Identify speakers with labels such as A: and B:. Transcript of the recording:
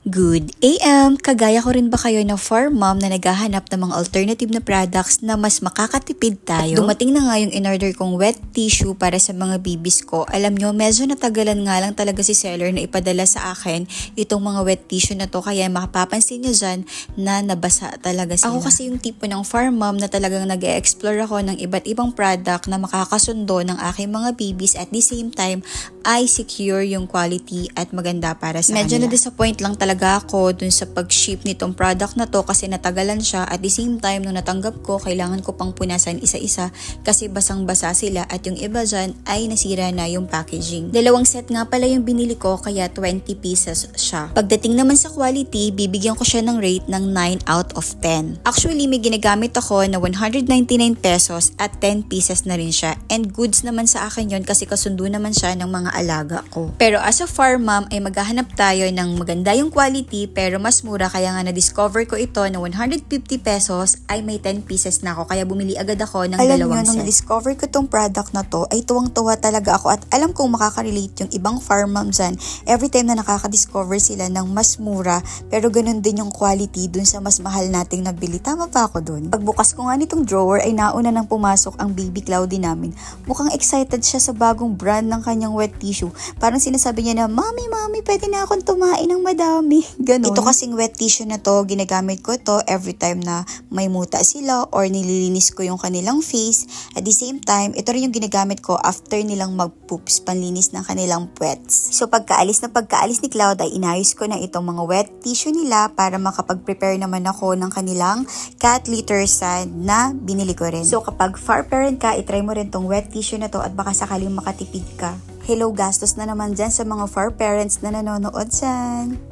A: Good AM! Kagaya ko rin ba kayo na farm mom na naghahanap ng mga alternative na products na mas makakatipid tayo? Dumating na nga yung in-order kong wet tissue para sa mga babies ko. Alam nyo, medyo natagalan nga lang talaga si seller na ipadala sa akin itong mga wet tissue na to. Kaya makapapansin nyo dyan na nabasa talaga sila. Ako kasi yung tipo ng farm mom na talagang nag-e-explore ako ng iba't ibang product na makakasundo ng aking mga babies at the same time ay secure yung quality at maganda para sa kanila. Medyo na-disappoint lang talaga ako dun sa pag-ship nitong product na to kasi natagalan siya. At the same time, nung natanggap ko, kailangan ko pang punasan isa-isa kasi basang-basa sila at yung iba dyan ay nasira na yung packaging. Dalawang set nga pala yung binili ko kaya 20 pieces siya. Pagdating naman sa quality, bibigyan ko siya ng rate ng 9 out of 10. Actually, may ginagamit ako na 199 pesos at 10 pieces na rin siya. And goods naman sa akin yon kasi kasundo naman siya ng mga alaga ko. Pero as a farm mom ay maghahanap tayo ng maganda yung quality pero mas mura, kaya nga na-discover ko ito na 150 pesos ay may 10 pieces na ako kaya bumili agad ako ng dalawang set. Nung na-discover ko tong product na to ay tuwang-tuwa talaga ako at alam kong makaka-relate yung ibang farm moms dyan. Every time na nakaka-discover sila ng mas mura pero ganun din yung quality dun sa mas mahal nating nabili. Tama pa ako dun? Pagbukas ko nga nitong drawer ay nauna nang pumasok ang baby Cloudy namin. Mukhang excited siya sa bagong brand ng kanyang wet tissue. Parang sinasabi niya na, Mami, pwede na akong tumain ng madami. Ganun. Ito kasing wet tissue na to, ginagamit ko to every time na may muta sila or nililinis ko yung kanilang face. At the same time, ito rin yung ginagamit ko after nilang mag-poops, panlinis ng kanilang puwets. So pagkaalis ni Cloud ay inayos ko na itong mga wet tissue nila para makapag-prepare naman ako ng kanilang cat litter sand na binili ko rin. So kapag far parent ka, itry mo rin tong wet tissue na to at baka sakaling makatipid ka. Hello, gastos na naman dyan sa mga far parents na nanonood dyan.